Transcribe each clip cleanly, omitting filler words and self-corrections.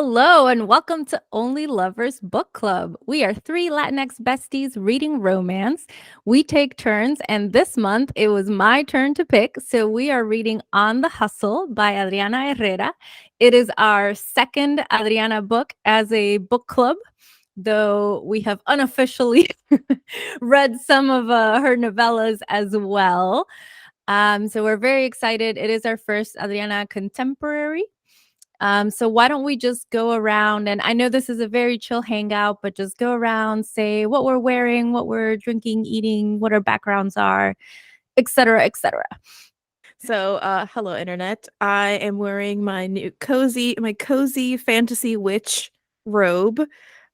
Hello, and welcome to Only Lovers Book Club. We are three Latinx besties reading romance. We take turns, and this month it was my turn to pick. So we are reading On the Hustle by Adriana Herrera. It is our second Adriana book as a book club, though we have unofficially read some of her novellas as well. So we're very excited. It is our first Adriana contemporary. So why don't we just go around, and I know this is a very chill hangout, but just go around, say what we're wearing, what we're drinking, eating, what our backgrounds are, etc., etc. Hello internet. I am wearing my cozy fantasy witch robe.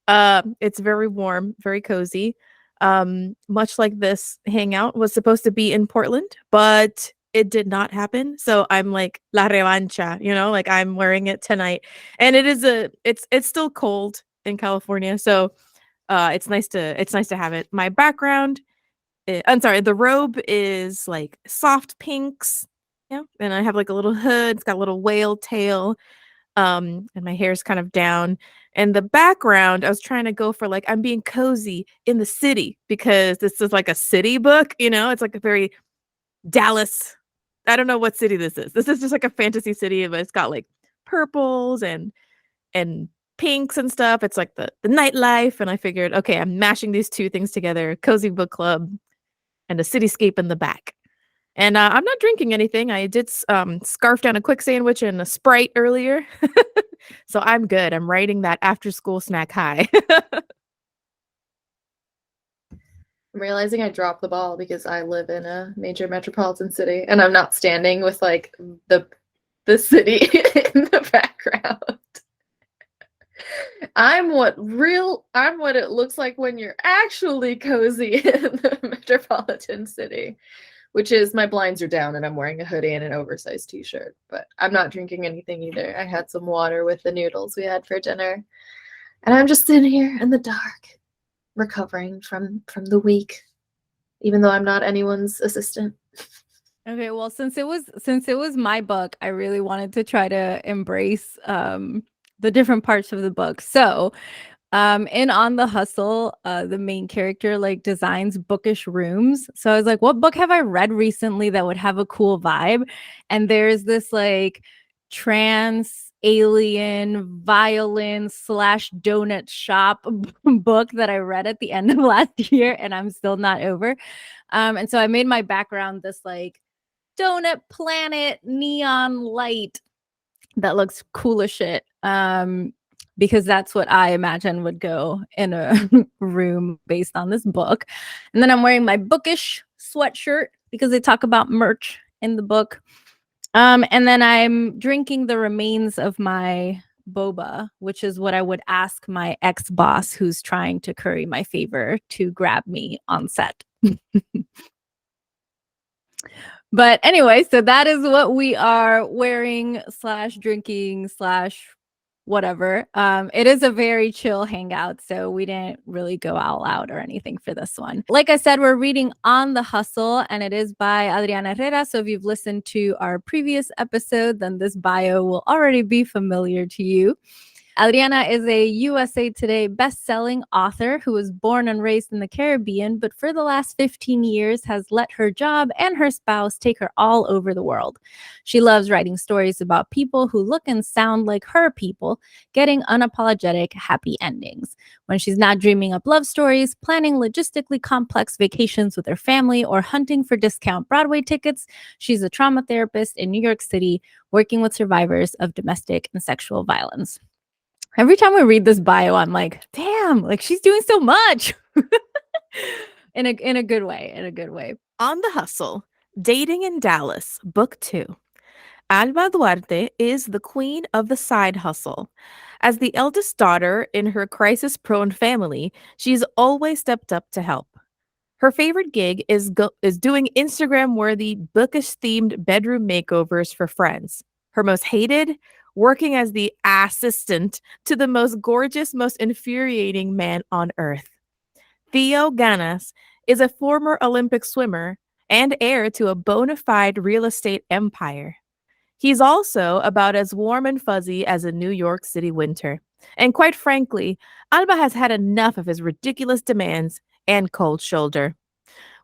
It's very warm, very cozy. Much like this hangout was supposed to be in Portland, but it did not happen. So I'm like la revancha, like I'm wearing it tonight. And it's still cold in California, so it's nice to have it. My background I'm sorry, the robe is like soft pinks. Yeah. And I have like a little hood. It's got a little whale tail. And my hair's kind of down. And the background, I was trying to go for like I'm being cozy in the city because this is like a city book, it's like a very Dallas. I don't know what city this is. This is just like a fantasy city, but it's got like purples and pinks and stuff. It's like the nightlife. And I figured, okay, I'm mashing these two things together. Cozy book club and a cityscape in the back. And I'm not drinking anything. I did scarf down a quick sandwich and a Sprite earlier. So I'm good. I'm riding that after school snack high. I'm realizing I dropped the ball because I live in a major metropolitan city and I'm not standing with like the city in the background. I'm what it looks like when you're actually cozy in the metropolitan city, which is my blinds are down and I'm wearing a hoodie and an oversized t-shirt, but I'm not drinking anything either. I had some water with the noodles we had for dinner. And I'm just sitting here in the dark, recovering from the week, even though I'm not anyone's assistant. Okay, well, since it was my book, I really wanted to try to embrace the different parts of the book. So, in On the Hustle, the main character like designs bookish rooms. So I was like, what book have I read recently that would have a cool vibe? And there's this like trans alien violin slash donut shop book that I read at the end of last year, and I'm still not over. And so I made my background this like donut planet neon light that looks cool as shit. Because that's what I imagine would go in a room based on this book. And then I'm wearing my bookish sweatshirt because they talk about merch in the book. And then I'm drinking the remains of my boba, which is what I would ask my ex boss who's trying to curry my favor to grab me on set. But anyway, so that is what we are wearing slash drinking slash whatever. It is a very chill hangout, so we didn't really go all out or anything for this one. Like I said, we're reading On the Hustle, and it is by Adriana Herrera. So if you've listened to our previous episode, then this bio will already be familiar to you. Adriana is a USA Today best-selling author who was born and raised in the Caribbean, but for the last 15 years has let her job and her spouse take her all over the world. She loves writing stories about people who look and sound like her people, getting unapologetic happy endings. When she's not dreaming up love stories, planning logistically complex vacations with her family, or hunting for discount Broadway tickets, she's a trauma therapist in New York City, working with survivors of domestic and sexual violence. Every time we read this bio, I'm like, damn, like she's doing so much. In a good way, in a good way. On the Hustle, Dating in Dallas, Book 2. Alba Duarte is the queen of the side hustle. As the eldest daughter in her crisis prone family, she's always stepped up to help. Her favorite gig is doing Instagram worthy bookish themed bedroom makeovers for friends. Her most hated, working as the assistant to the most gorgeous, most infuriating man on earth. Theo Ganas is a former Olympic swimmer and heir to a bona fide real estate empire. He's also about as warm and fuzzy as a New York City winter. And quite frankly, Alba has had enough of his ridiculous demands and cold shoulder.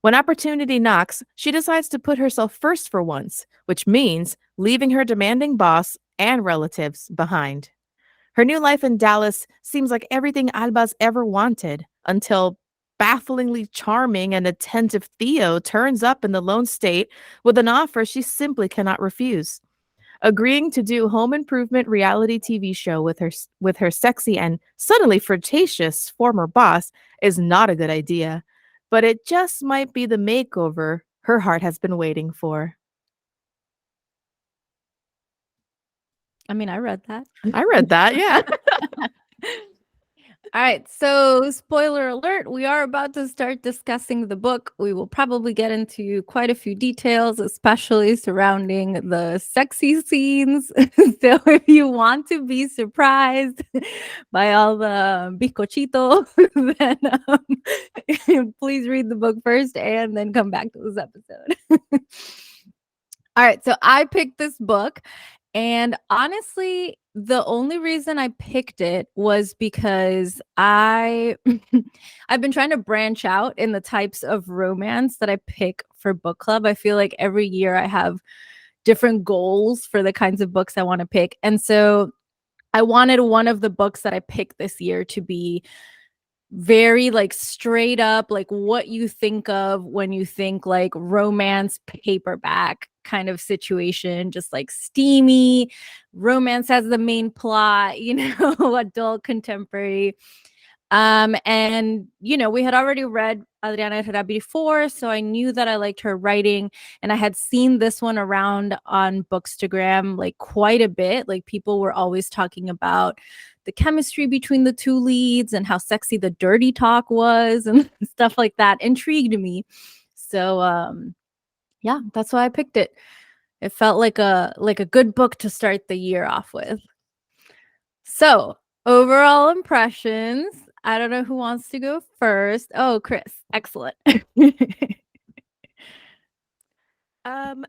When opportunity knocks, she decides to put herself first for once, which means leaving her demanding boss and relatives behind. Her new life in Dallas seems like everything Alba's ever wanted until bafflingly charming and attentive Theo turns up in the lone state with an offer she simply cannot refuse. Agreeing to do home improvement reality TV show with her sexy and suddenly flirtatious former boss is not a good idea, but it just might be the makeover her heart has been waiting for. I mean, I read that. I read that, yeah. All right, so spoiler alert, we are about to start discussing the book. We will probably get into quite a few details, especially surrounding the sexy scenes. So if you want to be surprised by all the bizcochito, then please read the book first and then come back to this episode. All right, so I picked this book, and honestly, the only reason I picked it was because I've been trying to branch out in the types of romance that I pick for book club. I feel like every year I have different goals for the kinds of books I want to pick. And so I wanted one of the books that I picked this year to be very like straight up like what you think of when you think like romance paperback kind of situation, just like steamy romance as the main plot, adult contemporary. And we had already read Adriana Herrera before, so I knew that I liked her writing, and I had seen this one around on Bookstagram like quite a bit. Like people were always talking about the chemistry between the two leads and how sexy the dirty talk was and stuff like that intrigued me. So yeah, that's why I picked it. It felt like a good book to start the year off with. So, overall impressions. I don't know who wants to go first. Oh, Chris. Excellent.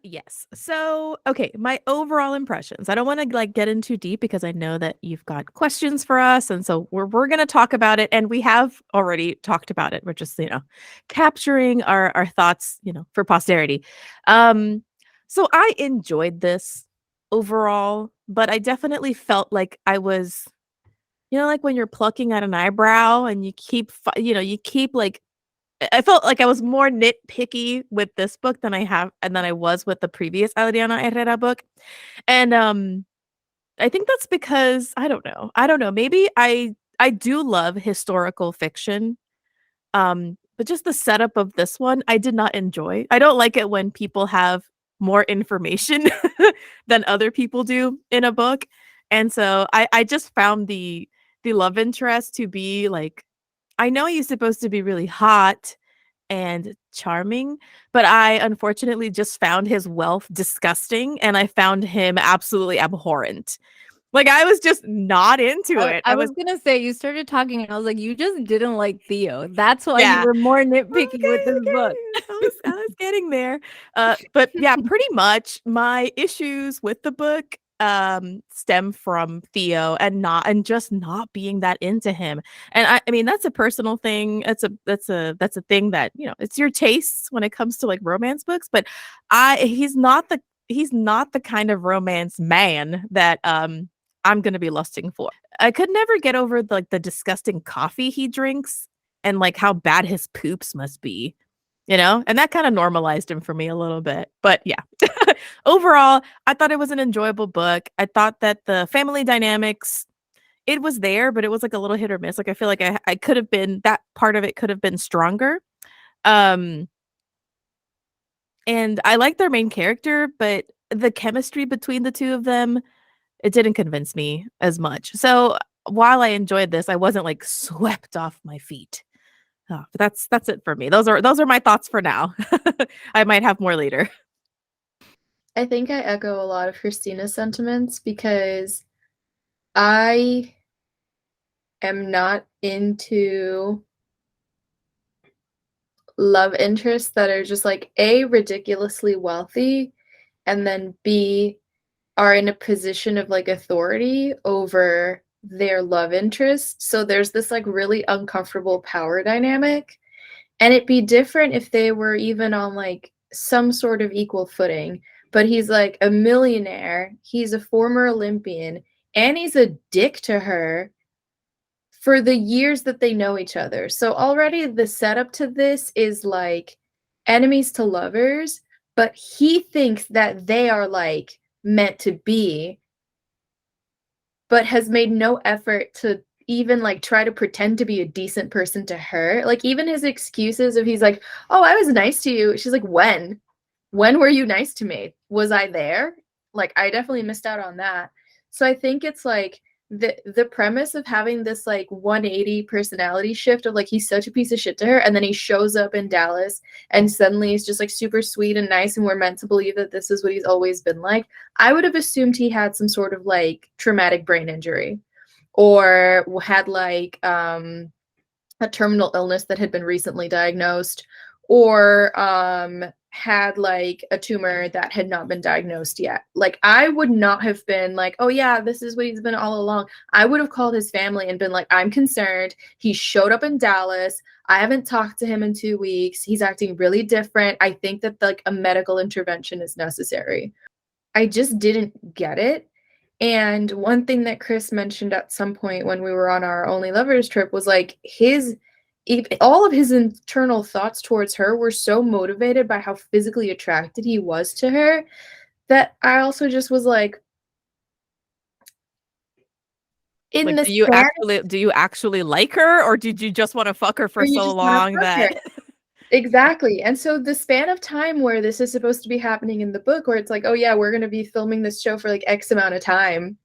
Yes. So, okay, my overall impressions. I don't want to like get in too deep because I know that you've got questions for us, and so we're going to talk about it, and we have already talked about it. We're just, capturing our thoughts, for posterity. So I enjoyed this overall, but I definitely felt like I was, like when you're plucking at an eyebrow and you keep like I felt like I was more nitpicky with this book than I was with the previous Adriana Herrera book. And I think that's because I don't know. I don't know. Maybe I do love historical fiction. But just the setup of this one, I did not enjoy. I don't like it when people have more information than other people do in a book. And so I just found the love interest to be like I know he's supposed to be really hot and charming, but I unfortunately just found his wealth disgusting and I found him absolutely abhorrent. Like I was just not into it. I was gonna say you started talking and I was like, you just didn't like Theo. That's why you Yeah. were more nitpicky with this book. I was getting there. But yeah, pretty much my issues with the book stem from Theo and just not being that into him. And I mean that's a personal thing. That's a thing that, it's your tastes when it comes to like romance books, but I he's not the kind of romance man that I'm going to be lusting for. I could never get over like the disgusting coffee he drinks and like how bad his poops must be, and that kind of normalized him for me a little bit. But yeah, overall, I thought it was an enjoyable book. I thought that the family dynamics, it was there, but it was like a little hit or miss. Like I feel like I could have been that part of it could have been stronger. Um, and I like their main character, but the chemistry between the two of them, it didn't convince me as much. So while I enjoyed this, I wasn't like swept off my feet. But that's it for me. Those are my thoughts for now. I might have more later. I think I echo a lot of Christina's sentiments because I am not into love interests that are just like A, ridiculously wealthy, and then B, are in a position of like authority over their love interest. So there's this like really uncomfortable power dynamic. And it'd be different if they were even on like some sort of equal footing. But he's like a millionaire, he's a former Olympian, and he's a dick to her for the years that they know each other. So already the setup to this is like enemies to lovers, but he thinks that they are like meant to be, but has made no effort to even like try to pretend to be a decent person to her. Like even his excuses of he's like, "Oh, I was nice to you." She's like, "When? When were you nice to me? Was I there?" Like I definitely missed out on that. So I think it's like the premise of having this like 180 personality shift of like he's such a piece of shit to her, and then he shows up in Dallas and suddenly he's just like super sweet and nice, and we're meant to believe that this is what he's always been like. I would have assumed he had some sort of like traumatic brain injury or had like a terminal illness that had been recently diagnosed, or had like a tumor that had not been diagnosed yet. Like I would not have been like, "Oh yeah, this is what he's been all along." I would have called his family and been like, "I'm concerned. He showed up in Dallas. I haven't talked to him in 2 weeks. He's acting really different. I think that like a medical intervention is necessary." I just didn't get it. And one thing that Chris mentioned at some point when we were on our Only Lovers trip was like all of his internal thoughts towards her were so motivated by how physically attracted he was to her that I also just was like, in Like, the span, do you actually like her, or did you just want to fuck her for where you so just want to long fuck her. that Exactly. And so the span of time where this is supposed to be happening in the book, where it's like, "Oh yeah, we're going to be filming this show for like X amount of time."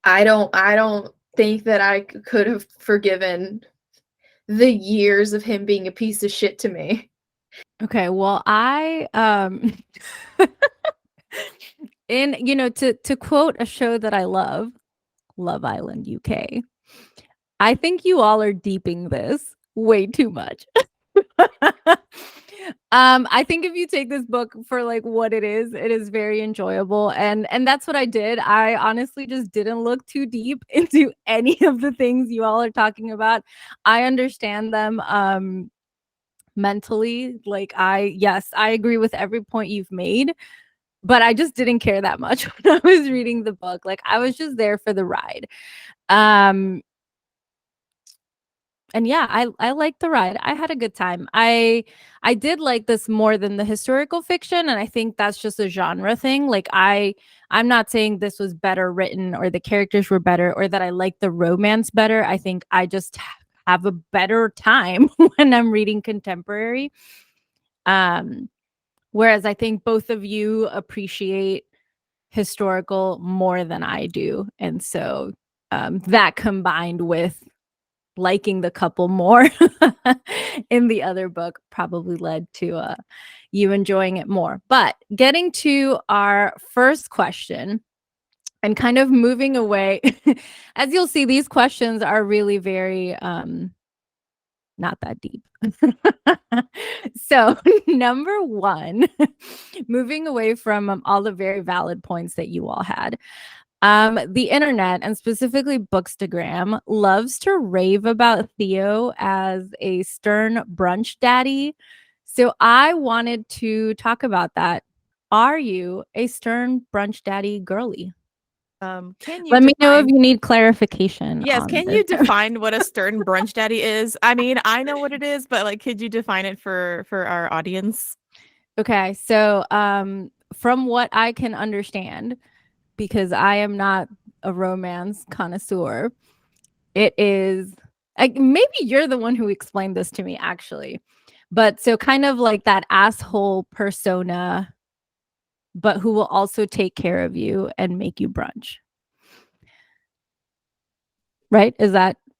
I don't think that I could have forgiven the years of him being a piece of shit to me. Okay, well, I in to quote a show that I love, Love Island UK. I think you all are deeping this way too much. I think if you take this book for like what it is very enjoyable, and that's what I did. I honestly just didn't look too deep into any of the things you all are talking about. I understand them mentally. Like yes, I agree with every point you've made, but I just didn't care that much when I was reading the book. Like I was just there for the ride. Um and yeah, I liked the ride. I had a good time. I did like this more than the historical fiction, and I think that's just a genre thing. Like I'm not saying this was better written or the characters were better or that I like the romance better. I think I just have a better time when I'm reading contemporary. Um whereas I think both of you appreciate historical more than I do. And so that combined with liking the couple more in the other book probably led to you enjoying it more. But getting to our first question and kind of moving away, as you'll see, these questions are really very not that deep. So, number one, moving away from all the very valid points that you all had. The internet, and specifically Bookstagram, loves to rave about Theo as a stern brunch daddy. So I wanted to talk about that. Are you a stern brunch daddy girly? can you Let me know if define you need clarification Yes, on can this. you define what a stern brunch daddy is? I mean, I know what it is, but like could you define it for our audience? Okay, so from what I can understand, because I am not a romance connoisseur, it is like maybe you're the one who explained this to me actually. But so kind of like that asshole persona, but who will also take care of you and make you brunch. Right?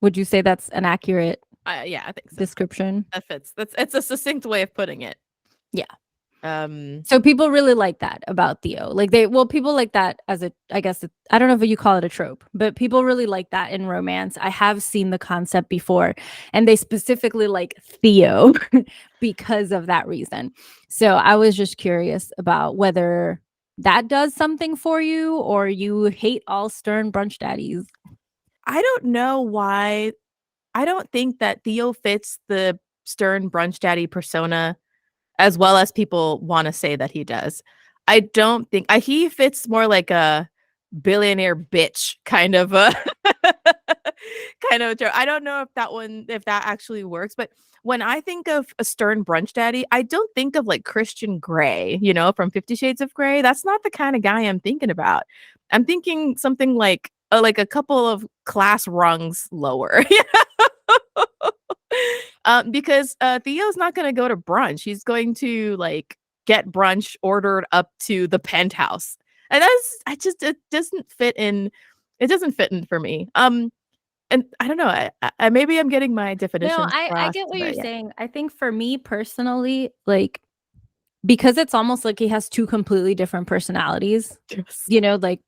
Would you say that's an accurate Yeah, I think so. description? That fits. It's a succinct way of putting it. Yeah. Um So people really like that about Theo. Like people like that as I guess I don't know if you call it a trope, but people really like that in romance. I have seen the concept before, and they specifically like Theo because of that reason. So I was just curious about whether that does something for you, or you hate all stern brunch daddies? I don't know why. I don't think that Theo fits the stern brunch daddy persona as well as people want to say that he does. I don't think he fits more like a billionaire bitch kind of a kind of a joke. I don't know if that actually works, but when I think of a stern brunch daddy, I don't think of like Christian Grey, from 50 Shades of Grey. That's not the kind of guy I'm thinking about. I'm thinking something like a couple of class rungs lower. Because Theo's not going to go to brunch. He's going to like get brunch ordered up to the penthouse, and it doesn't fit in. It doesn't fit in for me. And I don't know. I maybe I'm getting my No, definitions I crossed, get what you're but yeah. saying. I think for me personally, like, because it's almost like he has two completely different personalities, Yes. like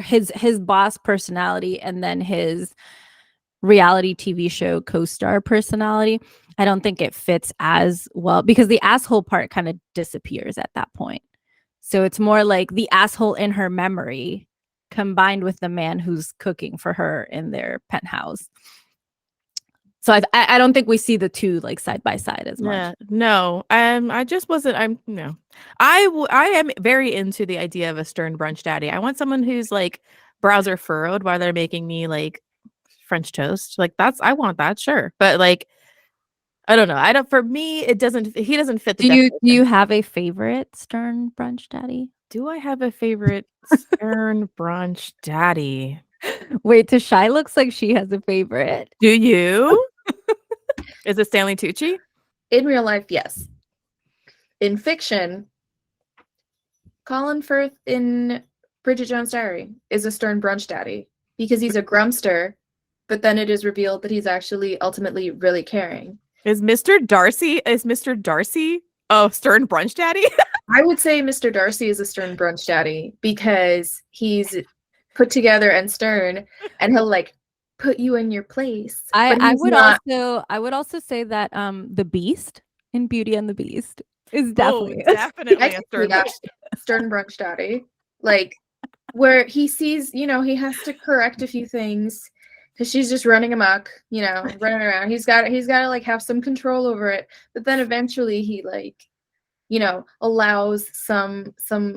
his boss personality and then his reality TV show co-star personality. I don't think it fits as well because the asshole part kind of disappears at that point. So it's more like the asshole in her memory combined with the man who's cooking for her in their penthouse. So I don't think we see the two like side by side as much. Yeah, no. I just wasn't. I'm no. I am very into the idea of a stern brunch daddy. I want someone who's like browser furrowed while they're making me like French toast. Like I want that, sure. But like I don't know. I don't For me he doesn't fit the Do you definition. have a favorite stern brunch daddy? Do I have a favorite stern brunch daddy? Wait, Tashai looks like she has a favorite. Do you? Is it Stanley Tucci? In real life, yes. In fiction, Colin Firth in Bridget Jones' Diary is a stern brunch daddy because he's a grumster, but then it is revealed that he's actually ultimately really caring. Is Mr. Darcy oh stern brunch daddy? I would say Mr. Darcy is a stern brunch daddy because he's put together and stern, and he'll like put you in your place. But I he's would not. also say that the Beast in Beauty and the Beast is Oh, definitely definitely I a can see stern that brunch. stern brunch daddy, like where he sees, he has to correct a few things because she's just running amok, running around. He's got to like have some control over it, but then eventually he like, allows some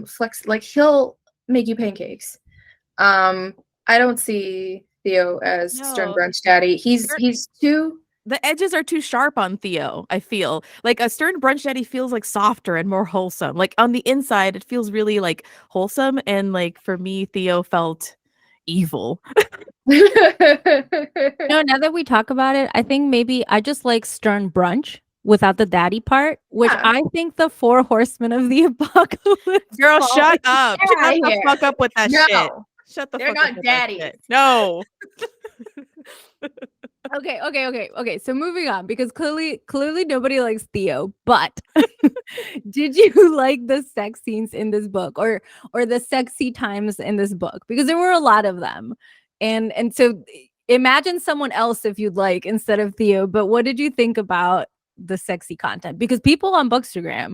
flex. Like he'll make you pancakes. I don't see Theo as stern No, brunch daddy. you're He's too. the edges are too sharp on Theo, I feel. Like a stern brunch daddy feels like softer and more wholesome. Like on the inside, it feels really like wholesome. And like for me, Theo felt evil. now that we talk about it, I think maybe I just like stern brunch without the daddy part, which Yeah. I think the four horsemen of the apocalypse. Girl, fall shut into. up. Get Shut outta the here. fuck up with that No, shit. Shut the they're fuck not up with daddies. that shit. No. Okay. So moving on because clearly nobody likes Theo, but did you like the sex scenes in this book or the sexy times in this book? Because there were a lot of them. And so imagine someone else if you'd like instead of Theo, but what did you think about the sexy content? Because people on Bookstagram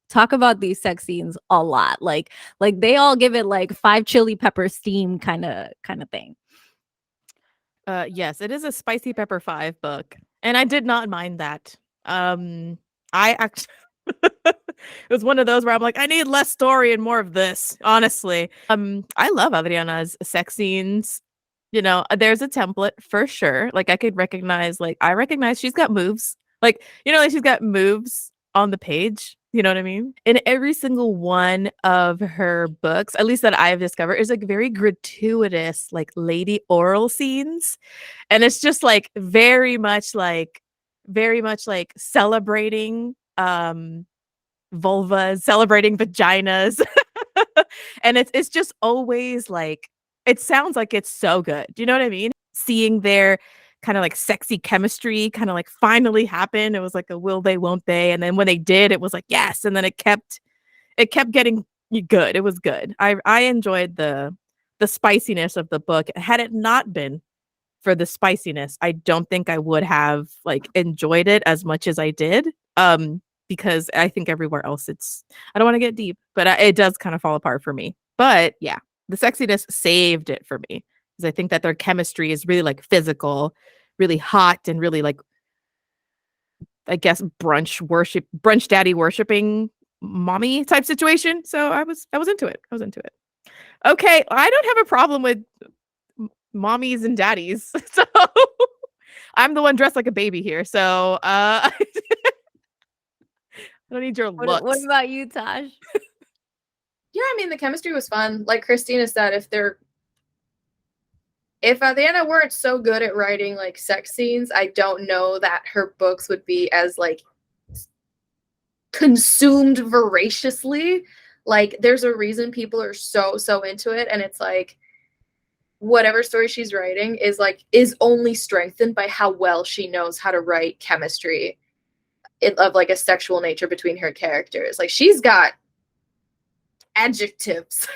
talk about these sex scenes a lot. Like they all give it like 5 chili pepper steam kind of thing. Yes, it is a spicy pepper 5 book, and I did not mind that. I actually it was one of those where I'm like, I need less story and more of this, honestly. I love Adriana's sex scenes. There's a template for sure. Like I recognize she's got moves. Like she's got moves on the page. You know what I mean? In every single one of her books, at least that I've discovered, is like very gratuitous, like lady oral scenes. And it's just like very much like celebrating vulvas, celebrating vaginas. And it's just always like it sounds like it's so good. Do you know what I mean? Seeing their kind of like sexy chemistry kind of like finally happen. It was like a will they, won't they? And then when they did, it was like yes. And then it kept getting good. It was good. I enjoyed the spiciness of the book. Had it not been for the spiciness, I don't think I would have like enjoyed it as much as I did. because I think everywhere else I don't want to get deep, but it does kind of fall apart for me. But yeah, the sexiness saved it for me because I think that their chemistry is really like physical, really hot, and really like, I guess, brunch daddy worshiping mommy type situation. So I was into it. I was into it. Okay, I don't have a problem with mommies and daddies. So I'm the one dressed like a baby here. So I don't need your What looks. about you, Tosh? Yeah, I mean, the chemistry was fun. Like Christina said, if Adriana weren't so good at writing like sex scenes, I don't know that her books would be as like consumed voraciously. Like there's a reason people are so into it, and it's like whatever story she's writing is only strengthened by how well she knows how to write chemistry of like a sexual nature between her characters. Like she's got adjectives.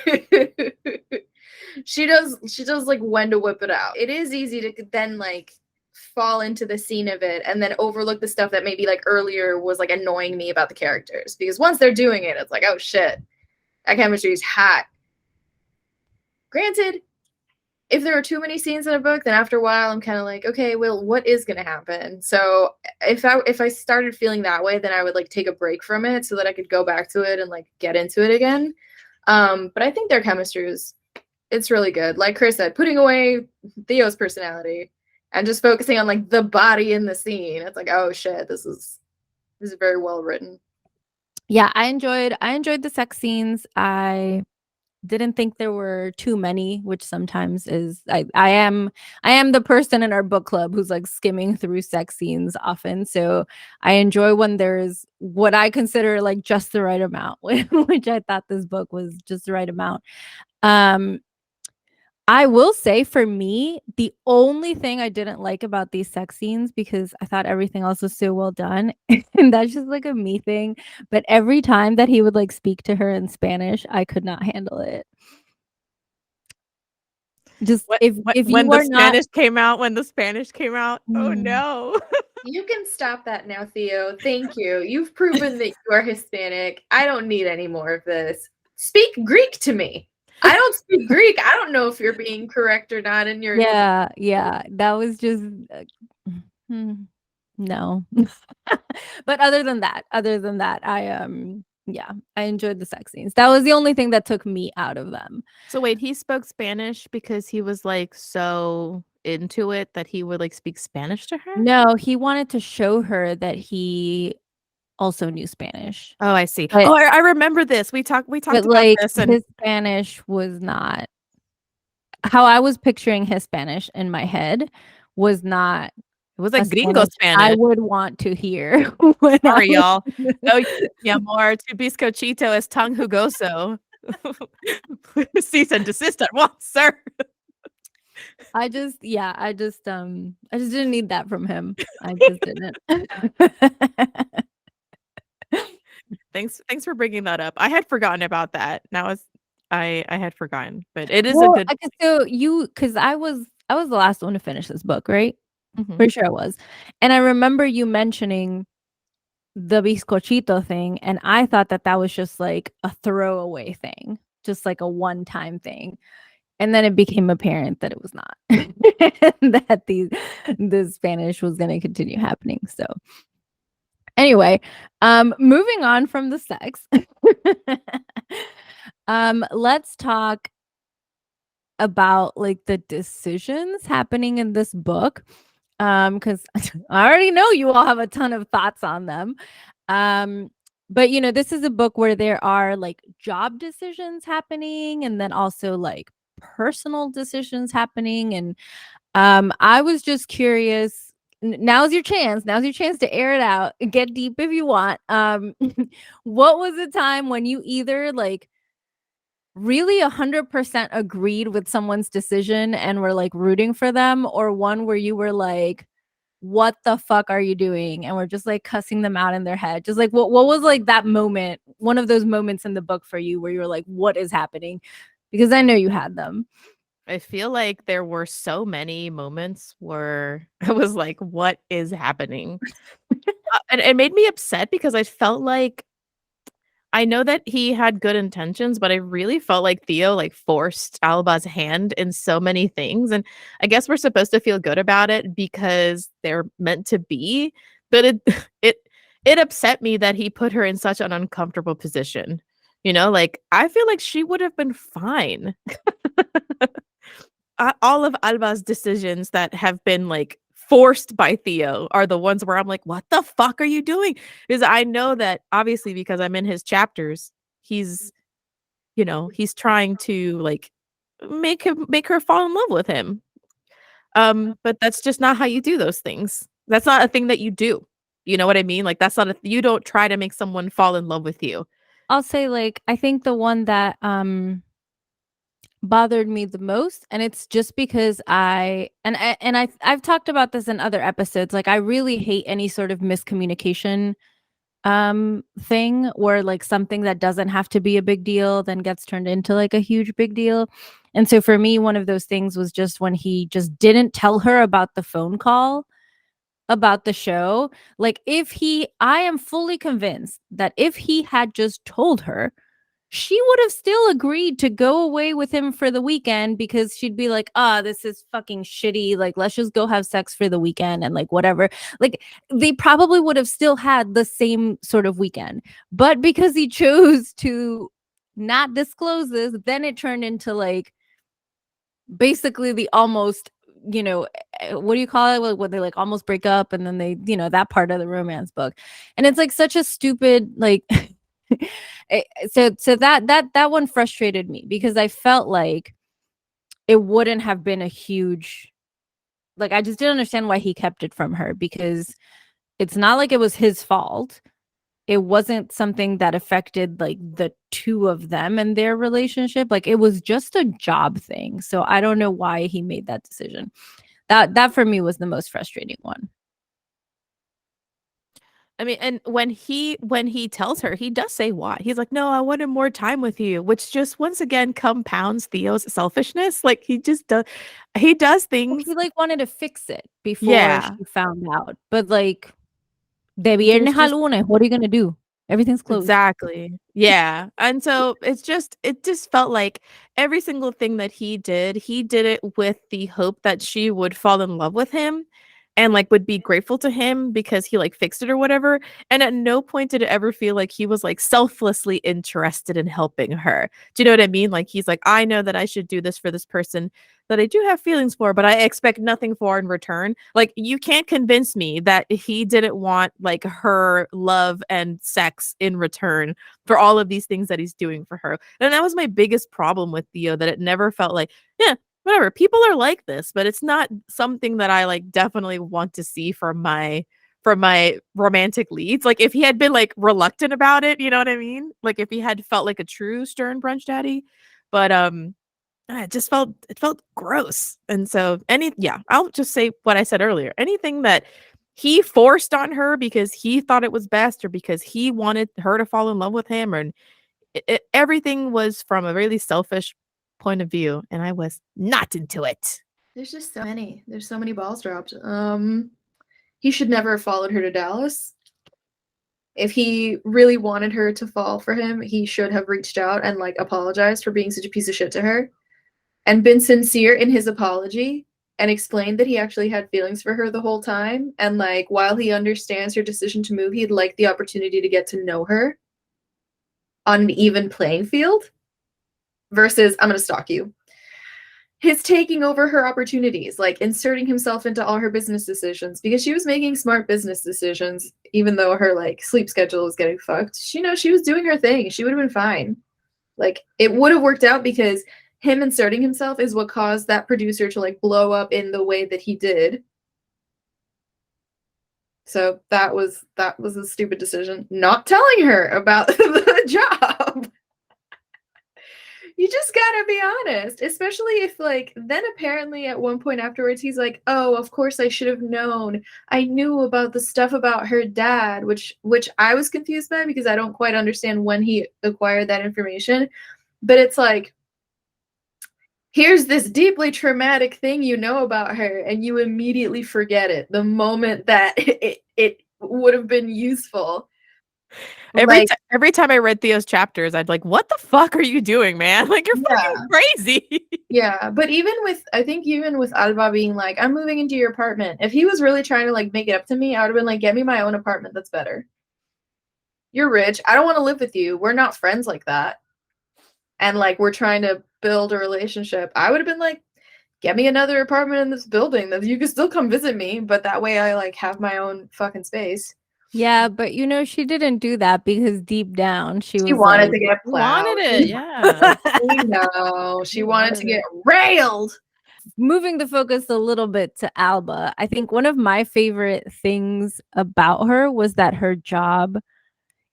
she does like when to whip it out. It is easy to then like fall into the scene of it and then overlook the stuff that maybe like earlier was like annoying me about the characters, because once they're doing it, it's like, oh shit, that chemistry is hot. Granted, if there are too many scenes in a book, then after a while I'm kind of like, okay, well, what is going to happen? So if I started feeling that way, then I would like take a break from it so that I could go back to it and like get into it again. But I think their chemistry it's really good. Like Chris said, putting away Theo's personality and just focusing on like the body in the scene. It's like, oh shit, this is very well written. Yeah, I enjoyed the sex scenes. I didn't think there were too many, which sometimes is I am the person in our book club who's like skimming through sex scenes often. So I enjoy when there's what I consider like just the right amount, which I thought this book was just the right amount. I will say for me, the only thing I didn't like about these sex scenes, because I thought everything else was so well done, and that's just like a me thing, but every time that he would like speak to her in Spanish, I could not handle it. Just if when you the are not Spanish came out, oh Mm. no. You can stop that now, Theo. Thank you. You've proven that you are Hispanic. I don't need any more of this. Speak Greek to me. I don't speak Greek. I don't know if you're being correct or not in your yeah, that was just no. But other than that, I yeah, I enjoyed the sex scenes. That was the only thing that took me out of them. So wait, he spoke Spanish because he was like so into it that he would like speak Spanish to her? No, he wanted to show her that he also knew Spanish. Oh, I see. But Oh, I remember this. We talked about like this, and his Spanish was not how I was picturing his Spanish in my head was not it was a like gringo Spanish I Spanish. would want to hear when I Sorry, was y'all. Oh, mi amor, tu bizcochito es tan jugoso. Cease and desist at once, sir. I just didn't need that from him. I just didn't. Thanks for bringing that up. I had forgotten about that. Now I had forgotten, but it is a Well, good. okay, so because I was the last one to finish this book, right? Mhm. Pretty sure I was. And I remember you mentioning the bizcochito thing, and I thought that that was just like a throwaway thing, just like a one-time thing. And then it became apparent that it was not. That the Spanish was going to continue happening. So anyway, moving on from the sex. Let's talk about like the decisions happening in this book, because I already know you all have a ton of thoughts on them. But you know, this is a book where there are like job decisions happening and then also like personal decisions happening. And I was just curious. Now's your chance to air it out, get deep if you want. What was a time when you either like really 100% agreed with someone's decision and were like rooting for them, or one where you were like, what the fuck are you doing, and we're just like cussing them out in their head? Just like what was like that moment, one of those moments in the book for you where you were like, what is happening? Because I know you had them. I feel like there were so many moments where I was like, "What is happening?" And it made me upset because I felt like I know that he had good intentions, but I really felt like Theo, like, forced Alba's hand in so many things, and I guess we're supposed to feel good about it because they're meant to be, but it it it upset me that he put her in such an uncomfortable position, like, I feel like she would have been fine. All of Alba's decisions that have been, like, forced by Theo are the ones where I'm like, "What the fuck are you doing?" Because I know that obviously because I'm in his chapters, he's, he's trying to, like, make her fall in love with him. But that's just not how you do those things. That's not a thing that you do. You know what I mean? Like, that's not you don't try to make someone fall in love with you. I'll say, like, I think the one that bothered me the most, and it's just because I've talked about this in other episodes, like, I really hate any sort of miscommunication thing where, like, something that doesn't have to be a big deal then gets turned into, like, a huge big deal. And so for me, one of those things was just when he just didn't tell her about the phone call about the show. Like, I am fully convinced that if he had just told her, she would have still agreed to go away with him for the weekend, because she'd be like, this is fucking shitty. Like, let's just go have sex for the weekend and, like, whatever. Like, they probably would have still had the same sort of weekend. But because he chose to not disclose this, then it turned into, like, basically the almost, what do you call it when they, like, almost break up, and then they, that part of the romance book. And it's, like, such a stupid, like, so that one frustrated me, because I felt like it wouldn't have been a huge, like, I just didn't understand why he kept it from her, because it's not like it was his fault. It wasn't something that affected, like, the two of them and their relationship. Like, it was just a job thing. So I don't know why he made that decision. That for me was the most frustrating one. I mean, and when he tells her, he does say why. He's like, "No, I wanted more time with you," which just once again compounds Theo's selfishness. Like, he does Well, things. he, like, wanted to fix it before Yeah. she found out. But, like, de There's viernes a just lunes, what are you gonna do? Everything's closed. Exactly. Yeah, and so it just felt like every single thing that he did it with the hope that she would fall in love with him and, like, would be grateful to him because he, like, fixed it or whatever, and at no point did it ever feel like he was, like, selflessly interested in helping her. Do you know what I mean? Like, he's like, "I know that I should do this for this person that I do have feelings for, but I expect nothing for in return." Like, you can't convince me that he didn't want, like, her love and sex in return for all of these things that he's doing for her. And that was my biggest problem with Theo, that it never felt like, yeah, whatever, people are like this, but it's not something that I, like, definitely want to see from my romantic leads. Like, if he had been, like, reluctant about it, you know what I mean? Like, if he had felt like a true stern brunch daddy, but it felt gross. And so I'll just say what I said earlier. Anything that he forced on her because he thought it was best or because he wanted her to fall in love with him, and everything was from a really selfish point of view, and I was not into it. There's just so many. There's so many balls dropped. He should never have followed her to Dallas. If he really wanted her to fall for him, he should have reached out and, like, apologized for being such a piece of shit to her and been sincere in his apology and explained that he actually had feelings for her the whole time. And, like, while he understands her decision to move, he'd like the opportunity to get to know her on an even playing field versus, I'm going to stalk you. His taking over her opportunities, like inserting himself into all her business decisions, because she was making smart business decisions, even though her, like, sleep schedule was getting fucked. She was doing her thing. She would have been fine. Like, it would have worked out because him inserting himself is what caused that producer to, like, blow up in the way that he did. So that was a stupid decision. Not telling her about the job. You just gotta be honest, especially if, like, then apparently at one point afterwards he's like, "Oh, of course I should have known. I knew about the stuff about her dad," which I was confused by because I don't quite understand when he acquired that information. But it's like, here's this deeply traumatic thing you know about her, and you immediately forget it the moment that it would have been useful. Every Like, every time I read Theo's chapters, I'd like, "What the fuck are you doing, man? Like you're yeah. fucking crazy." Yeah, but I think even with Alba being like, I'm moving into your apartment, if he was really trying to like make it up to me, I would have been like, get me my own apartment that's better. You're rich. I don't want to live with you. We're not friends like that. And like, we're trying to build a relationship. I would have been like, get me another apartment in this building that you can still come visit me, but that way I like have my own fucking space. Yeah, but she didn't do that because deep down she She was wanted like, to get You wanted plowed. it, yeah. We know. She You wanted to wanted get it. railed. moving the focus a little bit to Alba. I think one of my favorite things about her was that her job,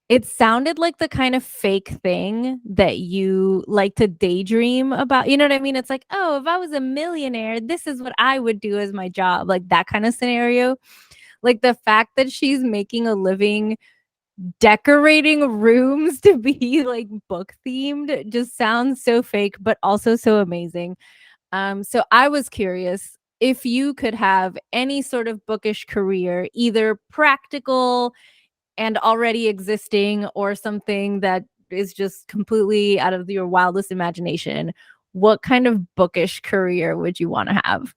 it sounded like the kind of fake thing that you like to daydream about. You know what I mean? It's like, oh, if I was a millionaire, this is what I would do as my job. Like that kind of scenario. Like the fact that she's making a living decorating rooms to be like book themed just sounds so fake, but also so amazing. So I was curious if you could have any sort of bookish career, either practical and already existing or something that is just completely out of your wildest imagination, what kind of bookish career would you want to have?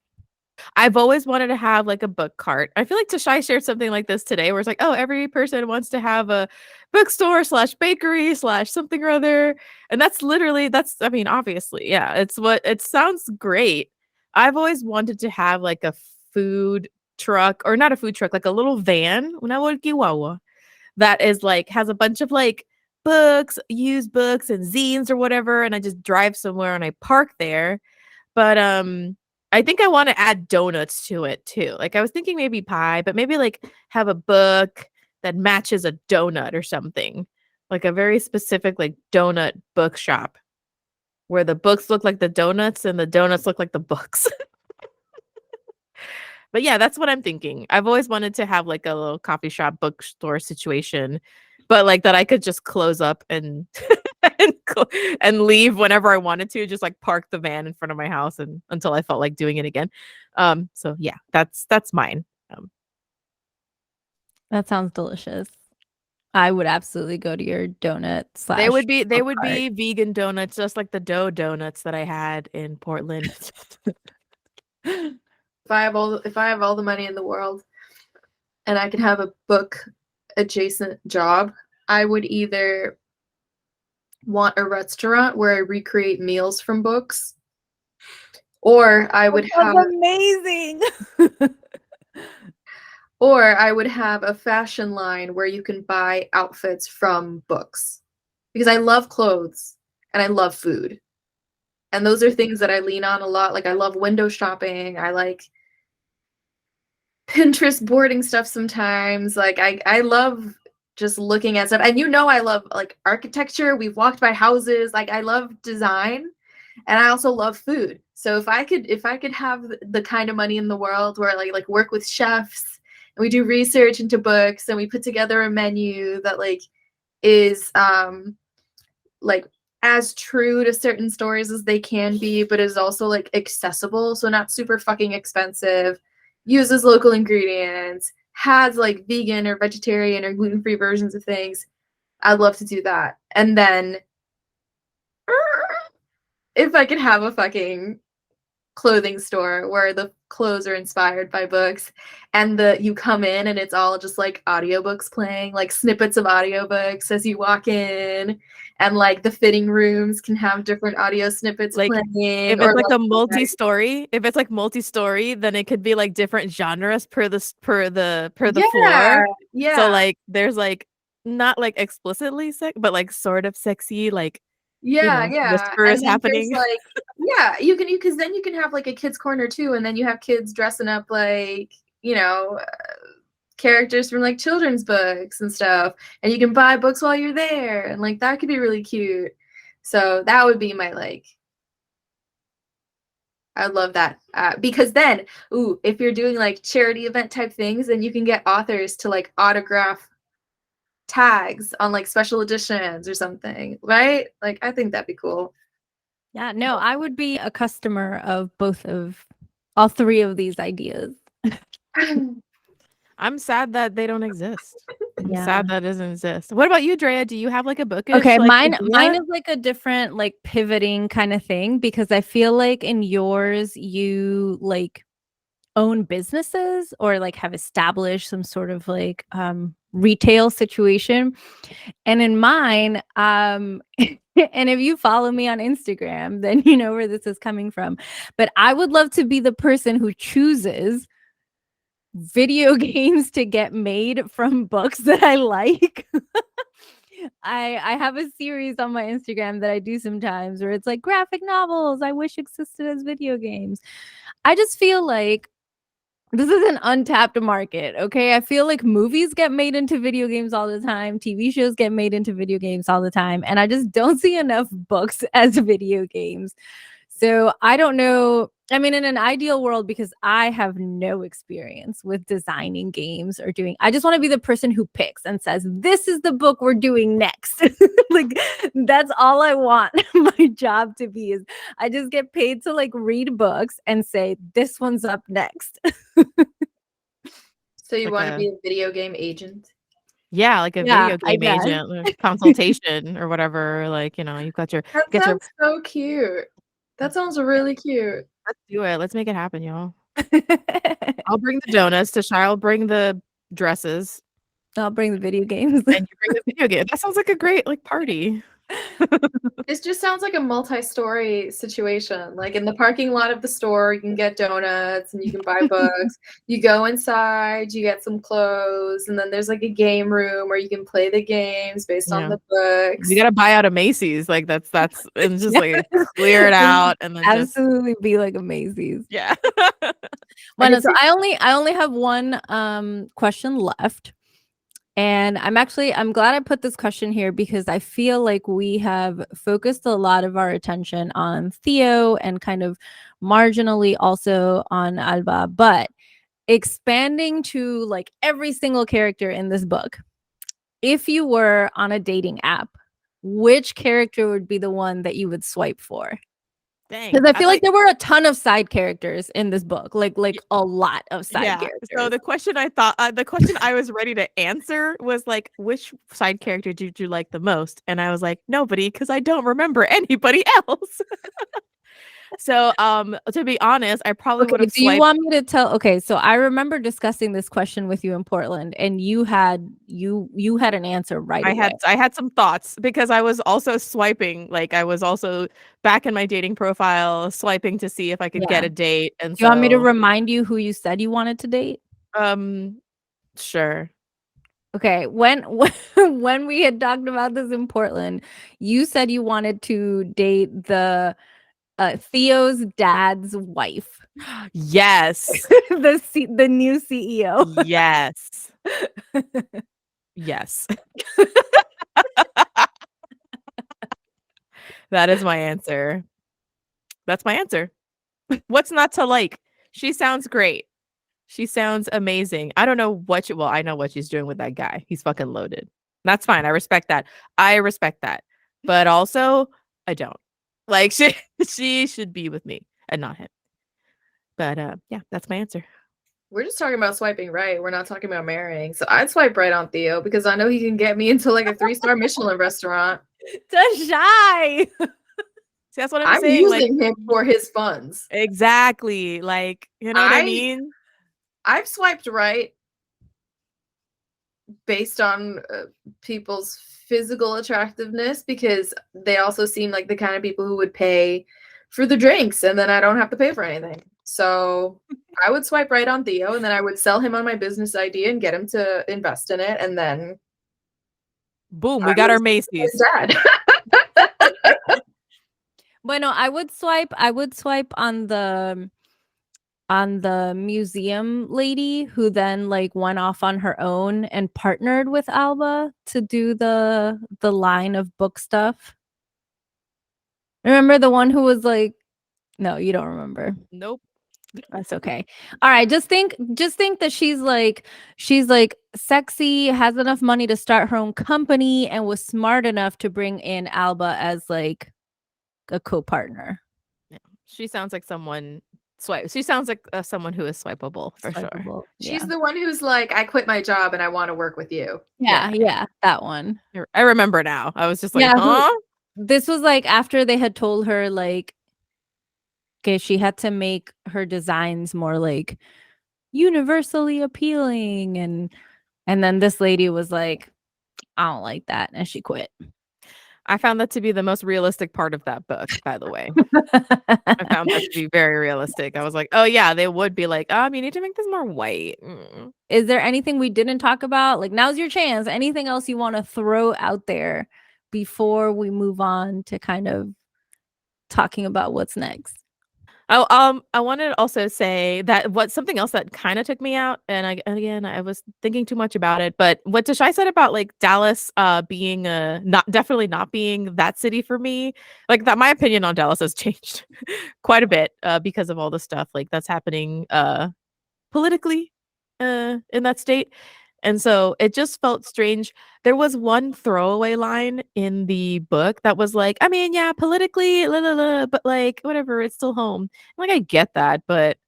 I've always wanted to have like a book cart. I feel like Tashai shared something like this today where it's like, oh, every person wants to have a bookstore slash bakery slash something or other. And that's literally, I mean, obviously, yeah, it's what it sounds great. I've always wanted to have like a food truck or not a food truck, like a little van, una Kiwawa, that is like, has a bunch of like books, used books and zines or whatever. And I just drive somewhere and I park there, but I think I want to add donuts to it too. Like I was thinking maybe pie, but maybe like have a book that matches a donut or something. Like a very specific like donut bookshop where the books look like the donuts and the donuts look like the books. But yeah, that's what I'm thinking. I've always wanted to have like a little coffee shop bookstore situation, but like that I could just close up and and, and leave whenever I wanted to, just like park the van in front of my house and until I felt like doing it again. So yeah, that's mine. That sounds delicious. I would absolutely go to your donut They slash would be book cart. vegan donuts, just like the dough donuts that I had in Portland. If I have all the money in the world and I could have a book adjacent job, I would either want a restaurant where I recreate meals from books, or I would have amazing. or I would have a fashion line where you can buy outfits from books. Because I love clothes and I love food. And those are things that I lean on a lot. Like I love window shopping. I like Pinterest boarding stuff sometimes. Like I love just looking at stuff. And I love like architecture. We've walked by houses. Like I love design and I also love food. So if I could have the kind of money in the world where like work with chefs and we do research into books and we put together a menu that like is like as true to certain stories as they can be, but is also like accessible, so not super fucking expensive, uses local ingredients, has like vegan or vegetarian or gluten-free versions of things. I'd love to do that. And then if I could have a fucking clothing store where the clothes are inspired by books and you come in and it's all just like audiobooks playing, like snippets of audiobooks as you walk in, and like the fitting rooms can have different audio snippets Like playing if or it's like a like multi-story, then it could be like different genres per the yeah, floor. So yeah, like there's like not like explicitly sex, but like sort of sexy, like yeah, yeah. whisper And is then there's happening. like yeah, you because then you can have like a kids corner too, and then you have kids dressing up like characters from like children's books and stuff, and you can buy books while you're there, and like that could be really cute. So that would be my like I love that because then ooh, if you're doing like charity event type things, then you can get authors to like autograph tags on like special editions or something, right? Like I think that'd be cool. Yeah, no, I would be a customer of all three of these ideas. I'm sad that they don't exist. I'm Yeah. sad that doesn't exist. What about you, Drea? Do you have like a bookish Okay, like mine idea? is like a different like pivoting kind of thing because I feel like in yours you like own businesses or like have established some sort of like retail situation. And in mine, and if you follow me on Instagram, then you know where this is coming from. But I would love to be the person who chooses video games to get made from books that I like. I have a series on my Instagram that I do sometimes where it's like graphic novels I wish existed as video games. I just feel like this is an untapped market, okay? I feel like movies get made into video games all the time, TV shows get made into video games all the time, and I just don't see enough books as video games. So I don't know. I mean, in an ideal world, because I have no experience with designing games or doing, I just want to be the person who picks and says, this is the book we're doing next. Like, that's all I want my job to be is I just get paid to like read books and say, this one's up next. So you Like want to a be a video game agent? yeah, like a Yeah, video I game guess. agent or consultation or whatever. Like, you know, you've got your That get your sounds so cute. That sounds really cute. let's do it. Let's make it happen, y'all. I'll bring the donuts. Tasha, I'll bring the dresses, I'll bring the video games. and you bring the video game. That sounds like a great like party. This just sounds like a multi-story situation. Like in the parking lot of the store, you can get donuts and you can buy books. You go inside, you get some clothes, and then there's like a game room where you can play the games based on Yeah. the books. You gotta buy out a Macy's, like that's and just Yeah. like clear it out and then just Absolutely be like a Macy's. yeah. Bueno, can so see- I only have one question left. And I'm glad I put this question here because I feel like we have focused a lot of our attention on Theo and kind of marginally also on Alba, but expanding to like every single character in this book. If you were on a dating app, which character would be the one that you would swipe for? Dang. Because I I feel thought like there were a ton of side characters in this book, like a lot of side yeah. characters. So the question I was ready to answer was like, which side character did you like the most? And I was like, nobody, because I don't remember anybody else. So to be honest, I probably would Okay, have do you swiped. want me to tell? Okay, so I remember discussing this question with you in Portland, and you had an answer right away. I had some thoughts because I was also swiping, like I was also back in my dating profile swiping to see if I could Yeah. get a date. And Do you want me to so remind you who you said you wanted to date? sure. Okay, when we had talked about this in Portland, you said you wanted to date the Theo's dad's wife, Yes. the new CEO. Yes. Yes. That is my answer. That's my answer. What's not to like? She sounds great. She sounds amazing. I don't know what well, I know what she's doing with that guy. He's fucking loaded. That's fine. I respect that. I respect that. But also, I don't. Like she should be with me and not him. But yeah, that's my answer. We're just talking about swiping right. We're not talking about marrying. So I'd swipe right on Theo because I know he can get me into like a 3-star Michelin restaurant. Shy. See, that's what I'm I'm saying. Like using him for his funds. exactly. Like, you know what I mean? I've swiped right based on people's physical attractiveness because they also seem like the kind of people who would pay for the drinks and then I don't have to pay for anything. So I would swipe right on Theo and then I would sell him on my business idea and get him to invest in it and then Boom, we got our Macy's. dad. Bueno, I would swipe on the museum lady who then like went off on her own and partnered with Alba to do the line of book stuff. Remember the one who was like, no, you don't remember. Nope. That's okay. All right, just think that she's like sexy, has enough money to start her own company and was smart enough to bring in Alba as like a co-partner. Yeah. She sounds like someone swipe. She sounds like someone who is swipeable for sure. Swipeable. She's Yeah. the one who's like, I quit my job and I want to work with you. Yeah, that one. I remember now. I was just like, Yeah, huh? this was like after they had told her like, okay, she had to make her designs more like universally appealing, and then this lady was like, I don't like that, and she quit. I found that to be the most realistic part of that book, by the way. I found that to be very realistic. I was like, oh yeah, they would be like, you need to make this more white. Is there anything we didn't talk about? Like, now's your chance. Anything else you want to throw out there before we move on to kind of talking about what's next? Oh, I wanted to also say that something else that kind of took me out, and I was thinking too much about it, but what Tashai said about like Dallas being not definitely not being that city for me, like that my opinion on Dallas has changed quite a bit because of all the stuff like that's happening politically in that state. And so it just felt strange. There was one throwaway line in the book that was like, I mean, yeah, politically, la, la, la, but like, whatever, it's still home. Like, I get that, but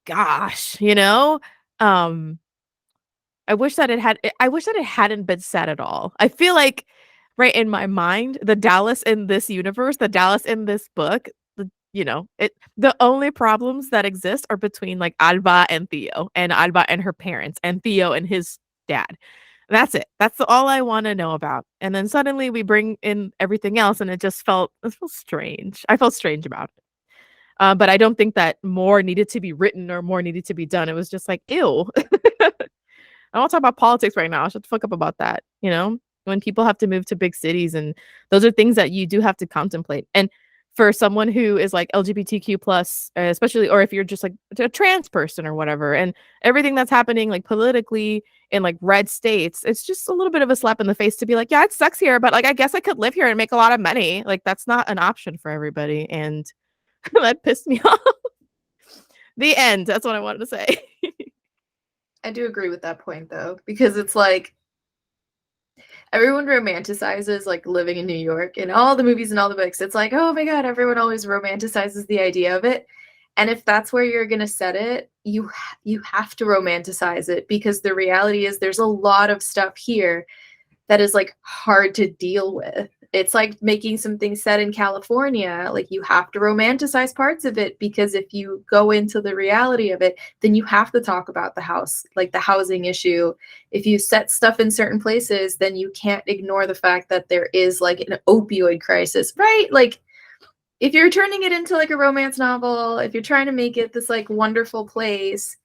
gosh, um, I wish that it hadn't been said at all. I feel like right in my mind, the Dallas in this universe, the Dallas in this book, the only problems that exist are between like Alba and Theo, and Alba and her parents, and Theo and his dad. That's it. That's all I want to know about. And then suddenly we bring in everything else, and it felt strange. I felt strange about it. But I don't think that more needed to be written or more needed to be done. It was just like, ew. I don't want to talk about politics right now. Shut the fuck up about that. When people have to move to big cities, and those are things that you do have to contemplate. And for someone who is like LGBTQ plus, especially, or if you're just like a trans person or whatever, and everything that's happening like politically in like red states, it's just a little bit of a slap in the face to be like, yeah, it sucks here, but like I guess I could live here and make a lot of money. Like that's not an option for everybody, and that pissed me off. The end. That's what I wanted to say. I do agree with that point though, because it's like everyone romanticizes like living in New York in all the movies and all the books. It's like, oh my God, everyone always romanticizes the idea of it. And if that's where you're going to set it, you have to romanticize it, because the reality is there's a lot of stuff here that is like hard to deal with. It's like making something set in California. Like you have to romanticize parts of it, because if you go into the reality of it, then you have to talk about the house, like the housing issue. If you set stuff in certain places, then you can't ignore the fact that there is like an opioid crisis, right? Like if you're turning it into like a romance novel, if you're trying to make it this like wonderful place,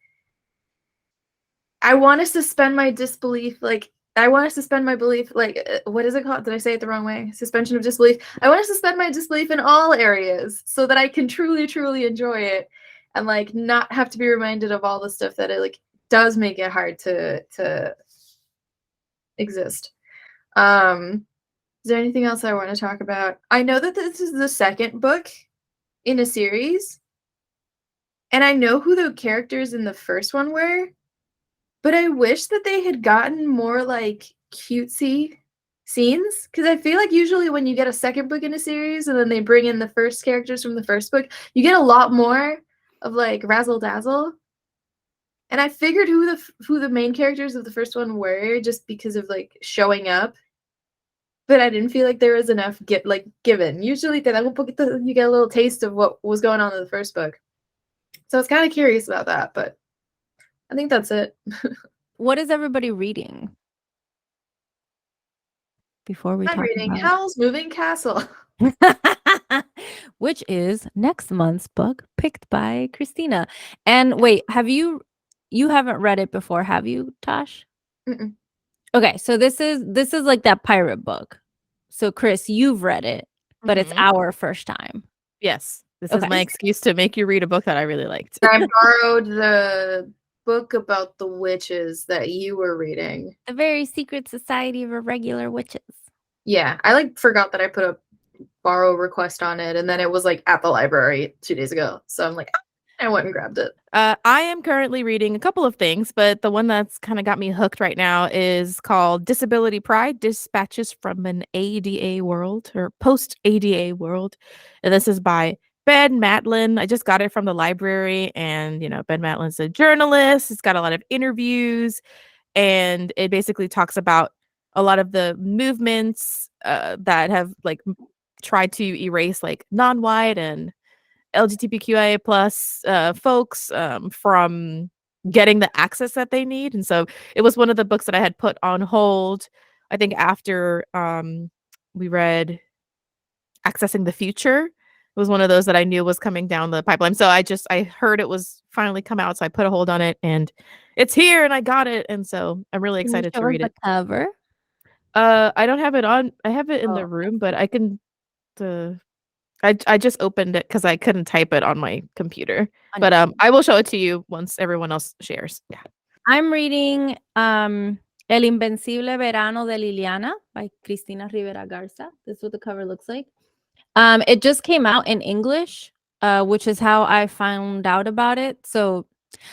I want to suspend my disbelief. Like I want to suspend my belief, like, what is it called? Did I say it the wrong way? Suspension of disbelief. I want to suspend my disbelief in all areas so that I can truly, truly enjoy it, and like not have to be reminded of all the stuff that it like does make it hard to exist. Is there anything else I want to talk about? I know that this is the second book in a series, and I know who the characters in the first one were. But I wish that they had gotten more like cutesy scenes, because I feel like usually when you get a second book in a series and then they bring in the first characters from the first book, you get a lot more of like razzle dazzle. And I figured who the main characters of the first one were just because of like showing up, but I didn't feel like there was enough given. Usually you get a little taste of what was going on in the first book, so I was kind of curious about that, but I think that's it. What is everybody reading before we I'm talk reading about Howl's Moving Castle. which is next month's book picked by Christina. And wait, you haven't read it before, have you, Tosh? Mm-mm. Okay, so this is like that pirate book. So Chris, you've read it, but it's Mhm. our first time. Yes. This Okay. is my excuse to make you read a book that I really liked. I borrowed the book about the witches that you were reading. The Very Secret Society of Irregular Witches. Yeah, I like forgot that I put a borrow request on it, and then it was like at the library 2 days ago. So I'm like, I went and grabbed it. I am currently reading a couple of things, but the one that's kind of got me hooked right now is called Disability Pride: Dispatches from an ADA World, or Post ADA World. And this is by Ben Matlin. I just got it from the library, and Ben Matlin's a journalist. It's got a lot of interviews, and it basically talks about a lot of the movements that have like tried to erase like non-white and LGBTQIA plus folks from getting the access that they need. And so it was one of the books that I had put on hold. I think after we read Accessing the Future. It was one of those that I knew was coming down the pipeline. So I heard it was finally come out, so I put a hold on it, and it's here, and I got it, and so I'm really Can you excited to show us read the it. cover? I don't have it on. I have it in Oh, the room, but I can. The I just opened it because I couldn't type it on my computer. on But your phone. I will show it to you once everyone else shares. Yeah. I'm reading El Invencible Verano de Liliana by Cristina Rivera Garza. This is what the cover looks like. It just came out in English, which is how I found out about it. So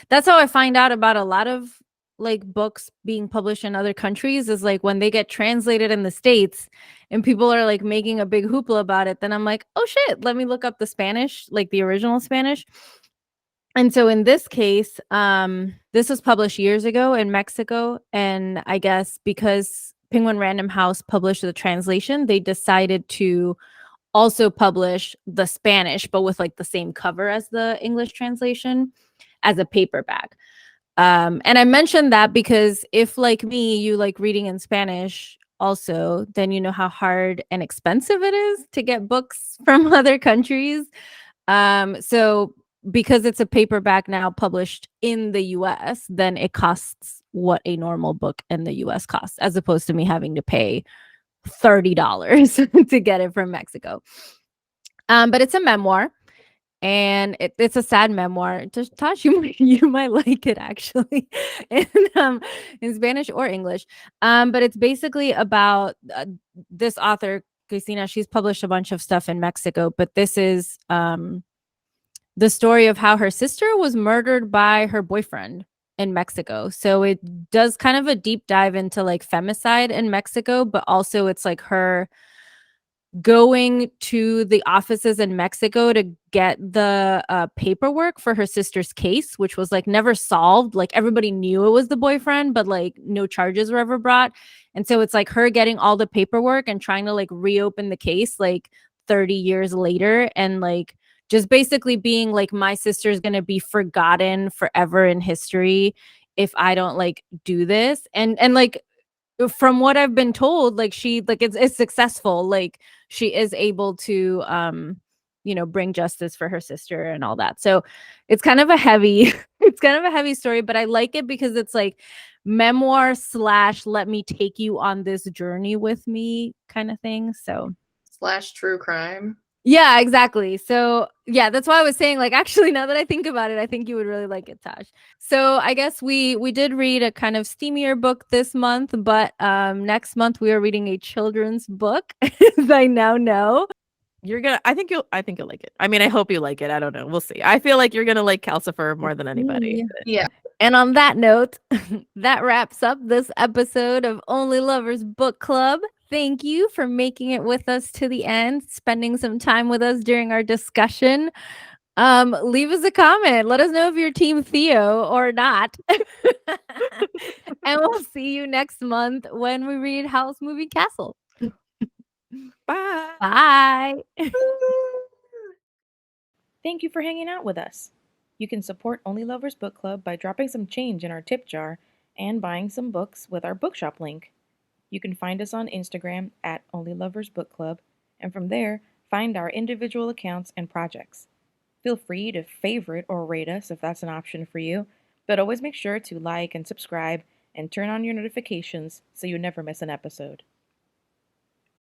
that's how I find out about a lot of like books being published in other countries, is like when they get translated in the States and people are like making a big hoopla about it, then I'm like, oh shit, let me look up the Spanish, like the original Spanish. And so in this case, this was published years ago in Mexico, and I guess because Penguin Random House published the translation, they decided to also publish the Spanish, but with like the same cover as the English translation as a paperback. And I mentioned that because if, like me, you like reading in Spanish also, then you know how hard and expensive it is to get books from other countries. So because it's a paperback now published in the US, then it costs what a normal book in the US costs, as opposed to me having to pay $30 to get it from Mexico. But it's a memoir, and it's a sad memoir. Just Tosh, you might like it actually, in, in Spanish or English. But it's basically about this author, Cristina. She's published a bunch of stuff in Mexico, but this is the story of how her sister was murdered by her boyfriend in Mexico. So it does kind of a deep dive into like femicide in Mexico, but also it's like her going to the offices in Mexico to get the paperwork for her sister's case, which was like never solved. Like everybody knew it was the boyfriend, but like no charges were ever brought. And so it's like her getting all the paperwork and trying to like reopen the case like 30 years later, and like just basically being like, my sister's going to be forgotten forever in history if I don't like do this. And like from what I've been told, like she like it's successful. Like she is able to bring justice for her sister and all that. So it's kind of a heavy it's kind of a heavy story, but I like it because it's like memoir slash let me take you on this journey with me kind of thing. So / true crime. yeah, exactly. So yeah, that's why I was saying, like, actually, now that I think about it, I think you would really like it, Tosh. So I guess we did read a kind of steamier book this month, but next month we are reading a children's book, as I now know. I think you'll like it. I mean, I hope you like it. I don't know. We'll see. I feel like you're gonna like Calcifer more than anybody. Yeah. And on that note, that wraps up this episode of Only Lovers Book Club. Thank you for making it with us to the end, spending some time with us during our discussion. Leave us a comment. Let us know if you're Team Theo or not. And we'll see you next month when we read House Moving Castle. Bye. Bye. Thank you for hanging out with us. You can support Only Lovers Book Club by dropping some change in our tip jar and buying some books with our bookshop link. You can find us on Instagram at Only Lovers Book Club, and from there, find our individual accounts and projects. Feel free to favorite or rate us if that's an option for you, but always make sure to like and subscribe and turn on your notifications so you never miss an episode.